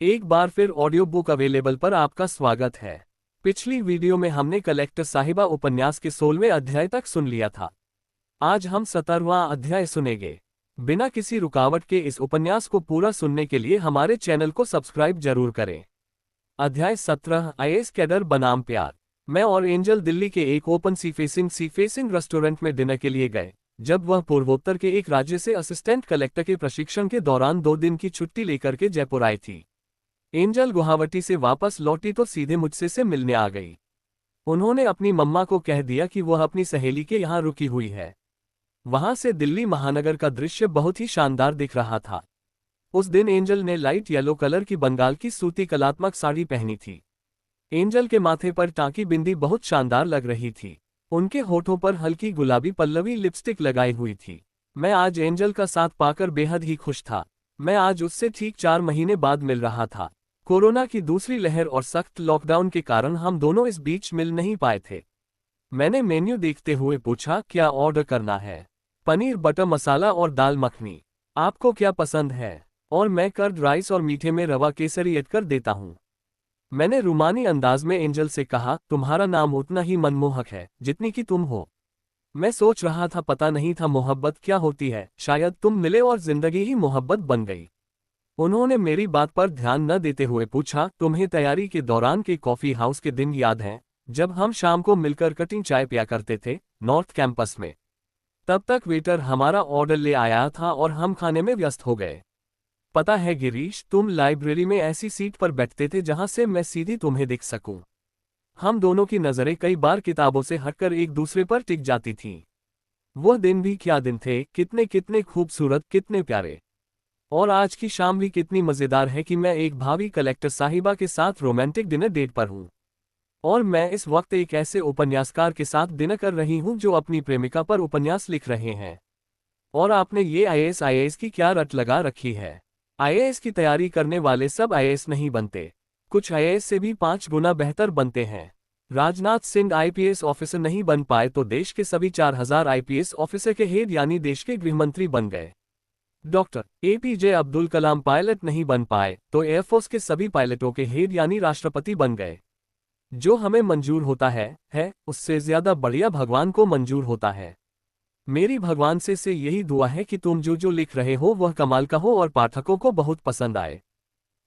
एक बार फिर audio book available पर आपका स्वागत है। पिछली वीडियो में हमने कलेक्टर साहिबा उपन्यास के 16वें अध्याय तक सुन लिया था। आज हम 17वां अध्याय सुनेंगे। बिना किसी रुकावट के इस उपन्यास को पूरा सुनने के लिए हमारे चैनल को सब्सक्राइब जरूर करें। अध्याय 17 आईएएस कैडर बनाम प्यार। मैं और एंजल दिल्ली के एक ओपन सी फेसिंग रेस्टोरेंट में डिनर के लिए गए। जब वह पूर्वोत्तर के एक राज्य से असिस्टेंट कलेक्टर के प्रशिक्षण के दौरान 2 दिन की छुट्टी लेकर के जयपुर आई थी। एंजल गुवाहाटी से वापस लौटी तो सीधे मुझसे से मिलने आ गई। उन्होंने अपनी मम्मा को कह दिया कि वह अपनी सहेली के यहाँ रुकी हुई है। वहां से दिल्ली महानगर का दृश्य बहुत ही शानदार दिख रहा था। उस दिन एंजल ने लाइट येलो कलर की बंगाल की सूती कलात्मक साड़ी पहनी थी। एंजल के माथे पर टाँकी बिंदी बहुत शानदार लग रही थी। उनके होठों पर हल्की गुलाबी पल्लवी लिपस्टिक लगाई हुई थी। मैं आज एंजल का साथ पाकर बेहद ही खुश था। मैं आज उससे ठीक 4 महीने बाद मिल रहा था। कोरोना की दूसरी लहर और सख्त लॉकडाउन के कारण हम दोनों इस बीच मिल नहीं पाए थे। मैंने मेन्यू देखते हुए पूछा, क्या ऑर्डर करना है? पनीर बटर मसाला और दाल मखनी। आपको क्या पसंद है? और मैं कर्ड राइस और मीठे में रवा केसरी ऐड कर देता हूँ। मैंने रुमानी अंदाज में एंजल से कहा, तुम्हारा नाम उतना ही मनमोहक है जितनी कि तुम हो। मैं सोच रहा था, पता नहीं था मोहब्बत क्या होती है। शायद तुम मिले और जिंदगी ही मोहब्बत बन गई। उन्होंने मेरी बात पर ध्यान न देते हुए पूछा, तुम्हें तैयारी के दौरान के कॉफी हाउस के दिन याद हैं, जब हम शाम को मिलकर कटिंग चाय पिया करते थे नॉर्थ कैंपस में? तब तक वेटर हमारा ऑर्डर ले आया था और हम खाने में व्यस्त हो गए। पता है गिरीश, तुम लाइब्रेरी में ऐसी सीट पर बैठते थे जहां से मैं सीधी तुम्हें देख सकूं। हम दोनों की नजरें कई बार किताबों से हटकर एक दूसरे पर टिक जाती थीं। वह दिन भी क्या दिन थे, कितने कितने खूबसूरत, कितने प्यारे। और आज की शाम भी कितनी मजेदार है कि मैं एक भावी कलेक्टर साहिबा के साथ रोमांटिक डिनर डेट पर हूँ। और मैं इस वक्त एक ऐसे उपन्यासकार के साथ डिनर कर रही हूँ जो अपनी प्रेमिका पर उपन्यास लिख रहे हैं। और आपने ये आईएएस की क्या रट लगा रखी है? आईएएस की तैयारी करने वाले सब आईएएस नहीं बनते। कुछ आईएएस से भी 5 गुना बेहतर बनते हैं। राजनाथ सिंह आईपीएस ऑफिसर नहीं बन पाए तो देश के सभी 4000 आईपीएस ऑफिसर के हेड यानी देश के गृहमंत्री बन गए। Doctor APJ Abdul Kalam pilot नहीं बन पाए तो एयरफोर्स के सभी पायलटों के हेड यानी राष्ट्रपति बन गए। जो हमें मंजूर होता है उससे ज्यादा बढ़िया भगवान को मंजूर होता है। मेरी भगवान से यही दुआ है कि तुम जो लिख रहे हो वह कमाल का हो और पाठकों को बहुत पसंद आए।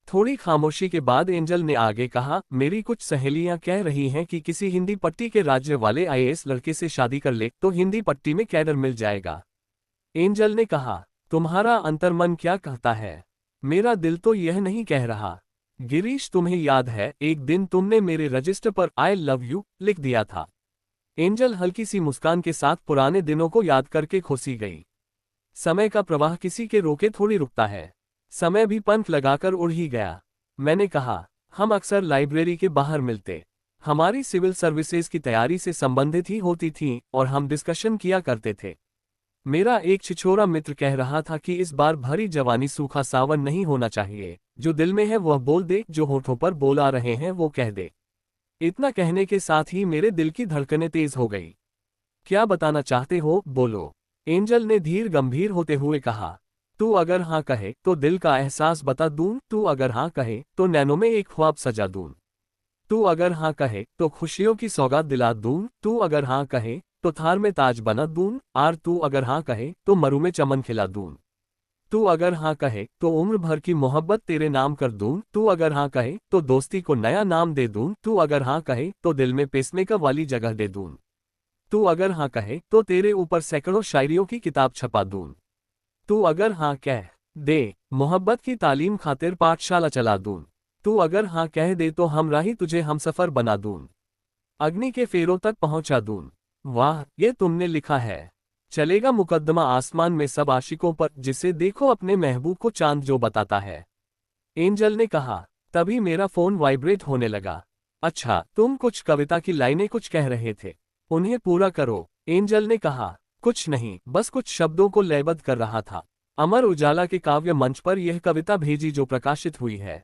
थोड़ी खामोशी के बाद एंजल ने आगे कहा, मेरी कुछ सहेलियां कह रही हैं कि किसी हिंदी पट्टी के राज्य वाले आईएएस लड़के से शादी कर ले तो हिंदी पट्टी में कैडर मिल जाएगा। एंजल ने कहा, तुम्हारा अंतर्मन क्या कहता है? मेरा दिल तो यह नहीं कह रहा। गिरीश, तुम्हें याद है एक दिन तुमने मेरे रजिस्टर पर आई लव यू लिख दिया था। एंजल हल्की सी मुस्कान के साथ पुराने दिनों को याद करके खुशी गई। समय का प्रवाह किसी के रोके थोड़ी रुकता है। समय भी पंख लगाकर उड़ ही गया। मैंने कहा, हम अक्सर लाइब्रेरी के बाहर मिलते। हमारी सिविल सर्विसेज की तैयारी से संबंधित ही होती थी और हम डिस्कशन किया करते थे। मेरा एक छिछोरा मित्र कह रहा था कि इस बार भरी जवानी सूखा सावन नहीं होना चाहिए। जो दिल में है वह बोल दे, जो होठों पर बोल आ रहे हैं वो कह दे। इतना कहने के साथ ही मेरे दिल की धड़कनें तेज हो गई। क्या बताना चाहते हो, बोलो? एंजल ने धीर गंभीर होते हुए कहा। तू अगर हाँ कहे तो दिल का एहसास बता दूं, तू अगर हाँ कहे तो नैनों में एक ख्वाब सजा दूं, तू अगर हाँ कहे तो खुशियों की सौगात दिला दूं, तू अगर हाँ कहे तो थार में ताज बना दूं, आर तू अगर हाँ कहे तो मरु में चमन खिला दूं, तू अगर हाँ कहे तो उम्र भर की मोहब्बत तेरे नाम कर दूं, तू अगर हाँ कहे तो दोस्ती को नया नाम दे दूं, तू अगर हाँ कहे तो दिल में पेसमेकर वाली जगह दे दूं, तू अगर हाँ कहे तो तेरे ऊपर सैकड़ों शायरियों की किताब छपा दूं, तू अगर हाँ कह दे मोहब्बत की तालीम खातिर पाठशाला चला दूं, तू अगर हाँ कह दे तो हमराही तुझे हमसफर बना दूं, अग्नि के फेरों तक पहुंचा दूं। वाह, ये तुमने लिखा है। चलेगा मुकद्दमा आसमान में सब आशिकों पर, जिसे देखो अपने महबूब को चांद जो बताता है। एंजल ने कहा। तभी मेरा फोन वाइब्रेट होने लगा। अच्छा, तुम कुछ कविता की लाइनें कुछ कह रहे थे, उन्हें पूरा करो। एंजल ने कहा। कुछ नहीं, बस कुछ शब्दों को लयबद्ध कर रहा था। अमर उजाला के काव्य मंच पर यह कविता भेजी जो प्रकाशित हुई है।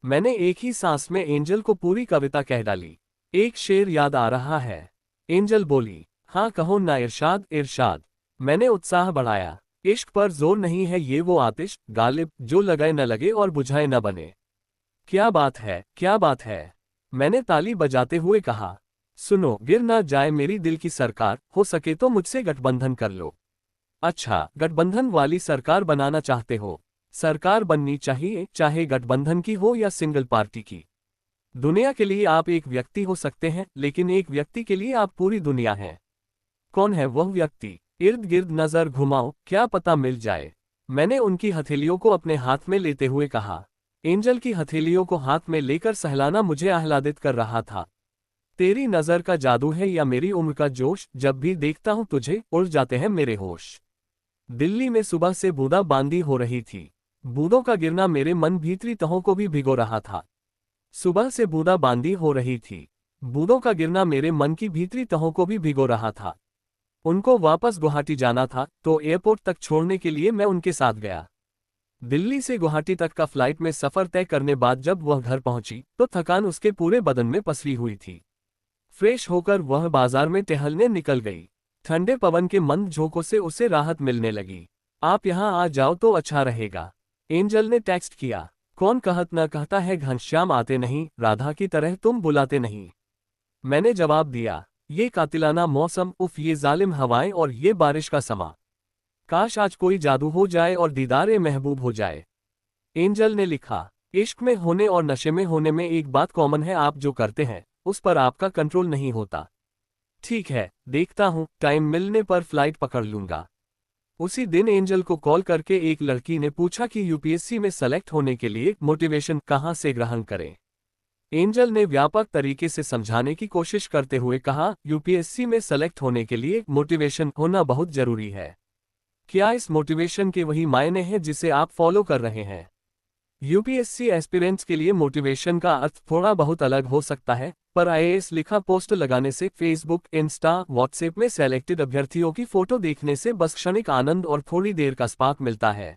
मैंने एक ही सांस में एंजल को पूरी कविता कह डाली। एक शेर याद आ रहा है। एंजल बोली, हाँ कहो ना इरशाद इरशाद। मैंने उत्साह बढ़ाया। इश्क पर जोर नहीं है ये वो आतिश गालिब जो लगाए न लगे और बुझाए न बने। क्या बात है, क्या बात है, मैंने ताली बजाते हुए कहा। सुनो, गिर ना जाए मेरी दिल की सरकार, हो सके तो मुझसे गठबंधन कर लो। अच्छा, गठबंधन वाली सरकार बनाना चाहते हो? सरकार बननी चाहिए, चाहे गठबंधन की हो या सिंगल पार्टी की। दुनिया के लिए आप एक व्यक्ति हो सकते हैं, लेकिन एक व्यक्ति के लिए आप पूरी दुनिया हैं। कौन है वह व्यक्ति? इर्द गिर्द नजर घुमाओ, क्या पता मिल जाए। मैंने उनकी हथेलियों को अपने हाथ में लेते हुए कहा। एंजल की हथेलियों को हाथ में लेकर सहलाना मुझे आह्लादित कर रहा था। तेरी नजर का जादू है या मेरी उम्र का जोश, जब भी देखता हूं तुझे उड़ जाते हैं मेरे होश। दिल्ली में सुबह से बूंदाबांदी हो रही थी। बूंदों का गिरना मेरे मन भीतरी तहों को भी भिगो रहा था। सुबह से बूंदाबांदी हो रही थी। बूंदों का गिरना मेरे मन की भीतरी तहों को भी भिगो रहा था। उनको वापस गुवाहाटी जाना था, तो एयरपोर्ट तक छोड़ने के लिए मैं उनके साथ गया। दिल्ली से गुवाहाटी तक का फ्लाइट में सफर तय करने बाद जब वह घर पहुंची, तो थकान उसके पूरे बदन में पसरी हुई थी। फ्रेश होकर वह बाजार में टहलने निकल गई। ठंडे पवन के मंद झोंकों से उसे राहत मिलने लगी। आप यहाँ आ जाओ तो अच्छा रहेगा, एंजल ने टेक्स्ट किया। कौन कहत न कहता है घनश्याम आते नहीं, राधा की तरह तुम बुलाते नहीं। मैंने जवाब दिया, ये कातिलाना मौसम, उफ ये जालिम हवाएं और ये बारिश का समा। काश आज कोई जादू हो जाए और दीदारे महबूब हो जाए। एंजल ने लिखा, इश्क में होने और नशे में होने में एक बात कॉमन है, आप जो करते हैं उस पर आपका कंट्रोल नहीं होता। ठीक है, देखता हूं, टाइम मिलने पर फ्लाइट पकड़ लूंगा। उसी दिन एंजल को कॉल करके एक लड़की ने पूछा कि यूपीएससी में सेलेक्ट होने के लिए मोटिवेशन कहां से ग्रहण करें। एंजल ने व्यापक तरीके से समझाने की कोशिश करते हुए कहा, यूपीएससी में सेलेक्ट होने के लिए मोटिवेशन होना बहुत जरूरी है। क्या इस मोटिवेशन के वही मायने हैं जिसे आप फॉलो कर रहे हैं? यूपीएससी एस्पिरेंट्स के लिए मोटिवेशन का अर्थ थोड़ा बहुत अलग हो सकता है, पर आईएएस लिखा पोस्ट लगाने से, फेसबुक, इंस्टा, व्हाट्सएप में सेलेक्टेड अभ्यर्थियों की फोटो देखने से बस क्षणिक आनंद और थोड़ी देर का स्पार्क मिलता है।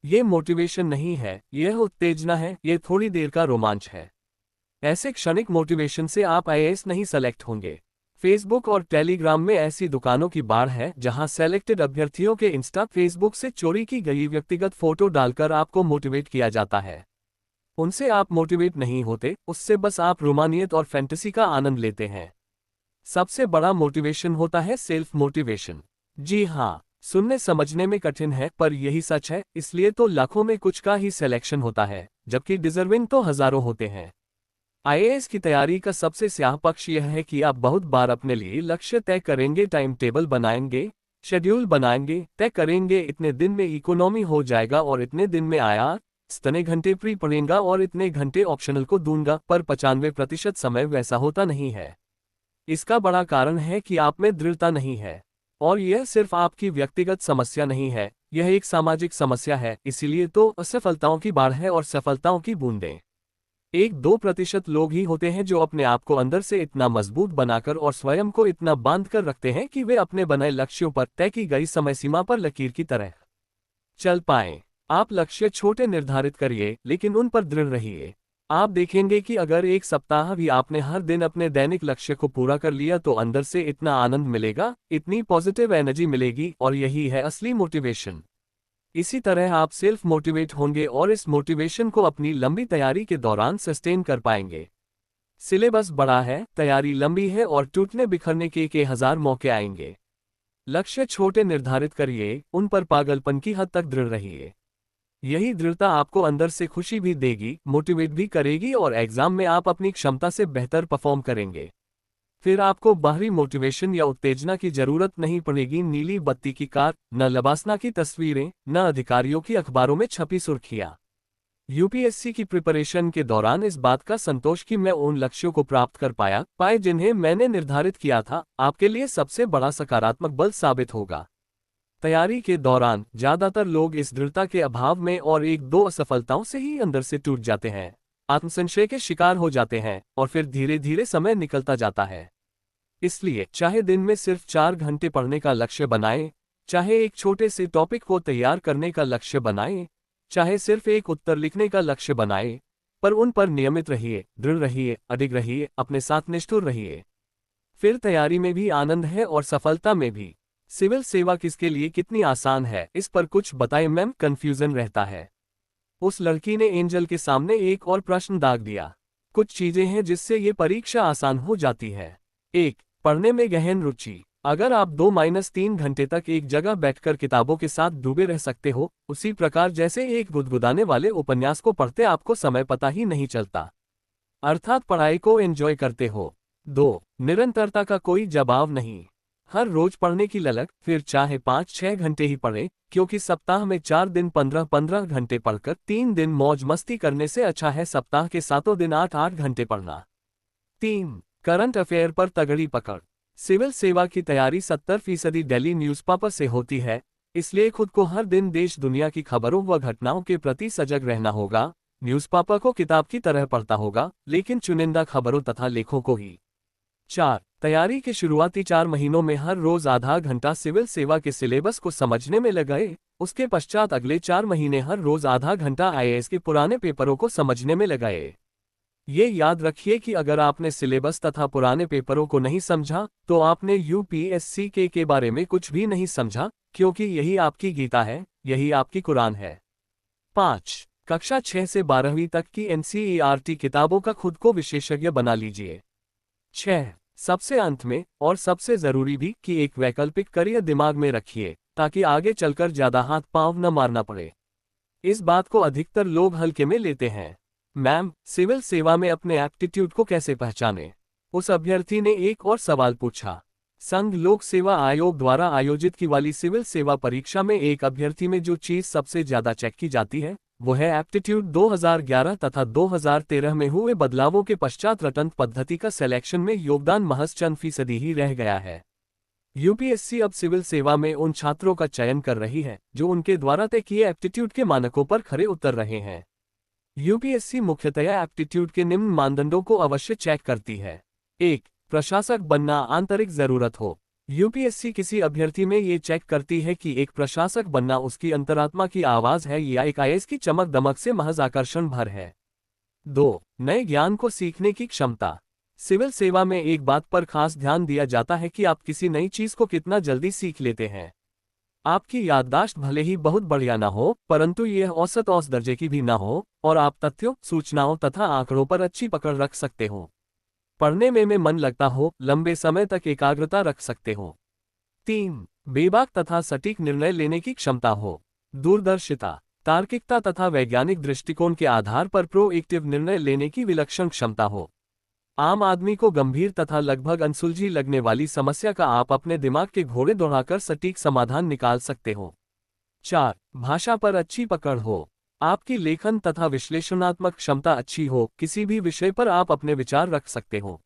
ये मोटिवेशन नहीं है, यह उत्तेजना है, ये थोड़ी देर का रोमांच है। ऐसे क्षणिक मोटिवेशन से आप आईएएस नहीं सेलेक्ट होंगे। फेसबुक और टेलीग्राम में ऐसी दुकानों की बाढ़ है जहां सेलेक्टेड अभ्यर्थियों के इंस्टा, फेसबुक से चोरी की गई व्यक्तिगत फोटो डालकर आपको मोटिवेट किया जाता है। उनसे आप मोटिवेट नहीं होते, उससे बस आप रोमानियत और फैंटेसी का आनंद लेते हैं। सबसे बड़ा मोटिवेशन होता है सेल्फ मोटिवेशन। जी हाँ, सुनने समझने में कठिन है, पर यही सच है, इसलिए तो लाखों में कुछ का ही सिलेक्शन होता है, जबकि डिजर्विंग तो हजारों होते हैं। आईएएस की तैयारी का सबसे स्याह पक्ष यह है कि आप बहुत बार अपने लिए लक्ष्य तय करेंगे, टाइम टेबल बनाएंगे, शेड्यूल बनाएंगे, तय करेंगे इतने दिन में इकोनॉमी हो जाएगा और इतने दिन में आया, इतने घंटे प्री पढ़ेगा और इतने घंटे ऑप्शनल को दूंगा, पर 95% समय वैसा होता नहीं है। इसका बड़ा कारण है कि आप में दृढ़ता नहीं है। और यह सिर्फ आपकी व्यक्तिगत समस्या नहीं है, यह एक सामाजिक समस्या है, इसीलिए तो असफलताओं की बाढ़ है और सफलताओं की बूंदें। 1-2% लोग ही होते हैं जो अपने आप को अंदर से इतना मजबूत बनाकर और स्वयं को इतना बांध कर रखते हैं कि वे अपने बनाए लक्ष्यों पर तय की गई समय सीमा पर लकीर की तरह चल पाएं। आप लक्ष्य छोटे निर्धारित करिए, लेकिन उन पर दृढ़ रहिए। आप देखेंगे कि अगर एक सप्ताह भी आपने हर दिन अपने दैनिक लक्ष्य को पूरा कर लिया तो अंदर से इतना आनंद मिलेगा, इतनी पॉजिटिव एनर्जी मिलेगी, और यही है असली मोटिवेशन। इसी तरह आप सेल्फ मोटिवेट होंगे और इस मोटिवेशन को अपनी लंबी तैयारी के दौरान सस्टेन कर पाएंगे। सिलेबस बड़ा है, तैयारी लंबी है और टूटने बिखरने के 1000 मौके आएंगे। लक्ष्य छोटे निर्धारित करिए, उन पर पागलपन की हद तक दृढ़ रहिए। यही दृढ़ता आपको अंदर से खुशी भी देगी, मोटिवेट भी करेगी और एग्जाम में आप अपनी क्षमता से बेहतर परफॉर्म करेंगे। फिर आपको बाहरी मोटिवेशन या उत्तेजना की जरूरत नहीं पड़ेगी। नीली बत्ती की कार, न लबासना की तस्वीरें, न अधिकारियों की अखबारों में छपी सुर्खियां। यूपीएससी की प्रिपरेशन के दौरान इस बात का संतोष कि मैं उन लक्ष्यों को प्राप्त कर पाए जिन्हें मैंने निर्धारित किया था, आपके लिए सबसे बड़ा सकारात्मक बल साबित होगा। तैयारी के दौरान ज्यादातर लोग इस दृढ़ता के अभाव में और 1-2 असफलताओं से ही अंदर से टूट जाते हैं, आत्मसंशय के शिकार हो जाते हैं, और फिर धीरे धीरे समय निकलता जाता है। इसलिए चाहे दिन में सिर्फ 4 घंटे पढ़ने का लक्ष्य बनाएं, चाहे एक छोटे से टॉपिक को तैयार करने का लक्ष्य बनाएं, चाहे सिर्फ एक उत्तर लिखने का लक्ष्य बनाएं, पर उन पर नियमित रहिए, दृढ़ रहिए, अडिग रहिए, अपने साथ निष्ठुर रहिए। फिर तैयारी में भी आनंद है और सफलता में भी। सिविल सेवा किसके लिए कितनी आसान है, इस पर कुछ बताएं मैम, कंफ्यूजन रहता है। उस लड़की ने एंजल के सामने एक और प्रश्न दाग दिया। कुछ चीजें हैं जिससे ये परीक्षा आसान हो जाती है। 1. पढ़ने में गहन रुचि। अगर आप 2-3 घंटे तक एक जगह बैठकर किताबों के साथ डूबे रह सकते हो, उसी प्रकार जैसे एक गुदगुदाने वाले उपन्यास को पढ़ते आपको समय पता ही नहीं चलता, अर्थात पढ़ाई को एंजॉय करते हो। 2. निरंतरता का कोई जवाब नहीं। हर रोज पढ़ने की ललक, फिर चाहे 5-6 घंटे ही पढ़ें, क्योंकि सप्ताह में 4 दिन 15-15 घंटे पढ़कर 3 दिन मौज मस्ती करने से अच्छा है सप्ताह के 7 दिन 8-8 घंटे पढ़ना। 3. करंट अफेयर पर तगड़ी पकड़। सिविल सेवा की तैयारी 70% डेली न्यूज़पेपर से होती है, इसलिए खुद को हर दिन देश दुनिया की खबरों व घटनाओं के प्रति सजग रहना होगा। न्यूज़पेपर को किताब की तरह पढ़ता होगा, लेकिन चुनिंदा खबरों तथा लेखों को ही। 4. तैयारी के शुरुआती 4 महीनों में हर रोज आधा घंटा सिविल सेवा के सिलेबस को समझने में लगाए। उसके पश्चात अगले 4 महीने हर रोज आधा घंटा आईएएस के पुराने पेपरों को समझने में लगाए। ये याद रखिए कि अगर आपने सिलेबस तथा पुराने पेपरों को नहीं समझा, तो आपने यूपीएससी के बारे में कुछ भी नहीं समझा, क्योंकि यही आपकी गीता है, यही आपकी कुरान है। 5. कक्षा 6 से 12वीं तक की एनसीईआरटी किताबों का खुद को विशेषज्ञ बना लीजिए। 6. सबसे अंत में और सबसे जरूरी भी कि एक वैकल्पिक करियर दिमाग में रखिए, ताकि आगे चलकर ज्यादा हाथ पांव न मारना पड़े। इस बात को अधिकतर लोग हल्के में लेते हैं। मैम, सिविल सेवा में अपने एप्टीट्यूड को कैसे पहचानें? उस अभ्यर्थी ने एक और सवाल पूछा। संघ लोक सेवा आयोग द्वारा आयोजित की वाली सिविल सेवा परीक्षा में एक अभ्यर्थी में जो चीज सबसे ज्यादा चेक की जाती है, वो है एप्टीट्यूड। 2011 तथा 2013 में हुए बदलावों के पश्चात रटंत पद्धति का सिलेक्शन में योगदान महज चंद फीसदी ही रह गया है। यूपीएससी अब सिविल सेवा में उन छात्रों का चयन कर रही है जो उनके द्वारा तय किए एप्टीट्यूड के मानकों पर खरे उतर रहे हैं। यूपीएससी मुख्यतया एप्टीट्यूड के निम्न मानदंडों को अवश्य चेक करती है। 1. प्रशासक बनना आंतरिक जरूरत हो। यूपीएससी किसी अभ्यर्थी में ये चेक करती है कि एक प्रशासक बनना उसकी अंतरात्मा की आवाज है या एक आईएएस की चमक दमक से महज आकर्षण भर है। 2. नए ज्ञान को सीखने की क्षमता। सिविल सेवा में एक बात पर खास ध्यान दिया जाता है कि आप किसी नई चीज को कितना जल्दी सीख लेते हैं। आपकी याददाश्त भले ही बहुत बढ़िया ना हो, परंतु यह औसत दर्जे की भी ना हो, और आप तथ्यों, सूचनाओं तथा आंकड़ों पर अच्छी पकड़ रख सकते हो। पढ़ने में मन लगता हो, लंबे समय तक एकाग्रता रख सकते हो। 3. बेबाक तथा सटीक निर्णय लेने की क्षमता हो। दूरदर्शिता, तार्किकता तथा वैज्ञानिक दृष्टिकोण के आधार पर प्रोएक्टिव निर्णय लेने की विलक्षण क्षमता हो। आम आदमी को गंभीर तथा लगभग अनसुलझी लगने वाली समस्या का आप अपने दिमाग के घोड़े दौड़ाकर सटीक समाधान निकाल सकते हो। 4. भाषा पर अच्छी पकड़ हो। आपकी लेखन तथा विश्लेषणात्मक क्षमता अच्छी हो, किसी भी विषय पर आप अपने विचार रख सकते हो।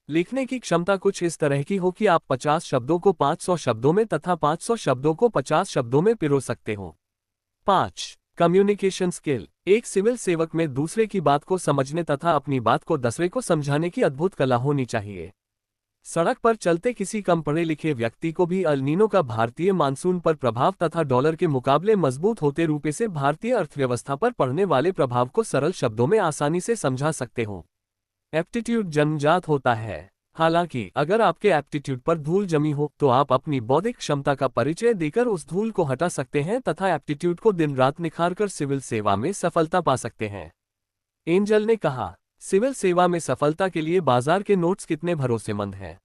लिखने की क्षमता कुछ इस तरह की हो कि आप 50 शब्दों को 500 शब्दों में तथा 500 शब्दों को 50 शब्दों में पिरो सकते हो। 5. Communication skill. एक सिविल सेवक में दूसरे की बात को समझने तथा अपनी बात को दूसरे को समझाने की अद्भुत कला होनी चाहिए। सड़क पर चलते किसी कम पढ़े लिखे व्यक्ति को भी अल नीनो का भारतीय मानसून पर प्रभाव तथा डॉलर के मुकाबले मजबूत होते रुपये से भारतीय अर्थव्यवस्था पर पड़ने वाले प्रभाव को सरल शब्दों में आसानी से समझा सकते हो। एप्टीट्यूड जन्मजात होता है, हालांकि अगर आपके एप्टीट्यूड पर धूल जमी हो तो आप अपनी बौद्धिक क्षमता का परिचय देकर उस धूल को हटा सकते हैं तथा एप्टीट्यूड को दिन रात निखारकर सिविल सेवा में सफलता पा सकते हैं। एंजल ने कहा, सिविल सेवा में सफलता के लिए बाजार के नोट्स कितने भरोसेमंद हैं?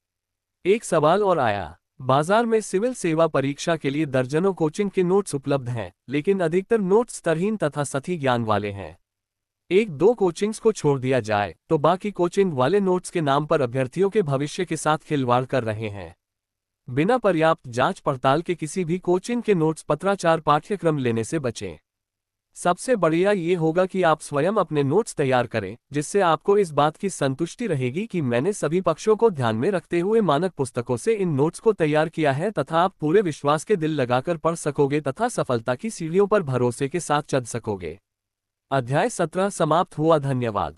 एक सवाल और आया। बाजार में सिविल सेवा परीक्षा के लिए दर्जनों कोचिंग के नोट्स उपलब्ध हैं, लेकिन अधिकतर नोट्स तरहीन तथा सही ज्ञान वाले हैं। 1-2 कोचिंग्स को छोड़ दिया जाए तो बाकी कोचिंग वाले नोट्स के नाम पर अभ्यर्थियों के भविष्य के साथ खिलवाड़ कर रहे हैं। बिना पर्याप्त जांच पड़ताल के किसी भी कोचिंग के नोट्स पत्राचार पाठ्यक्रम लेने से बचें। सबसे बढ़िया ये होगा कि आप स्वयं अपने नोट्स तैयार करें, जिससे आपको इस बात की संतुष्टि रहेगी कि मैंने सभी पक्षों को ध्यान में रखते हुए मानक पुस्तकों से इन नोट्स को तैयार किया है तथा आप पूरे विश्वास के दिल लगाकर पढ़ सकोगे तथा सफलता की सीढ़ियों पर भरोसे के साथ चढ़ सकोगे। अध्याय 17 समाप्त हुआ। धन्यवाद।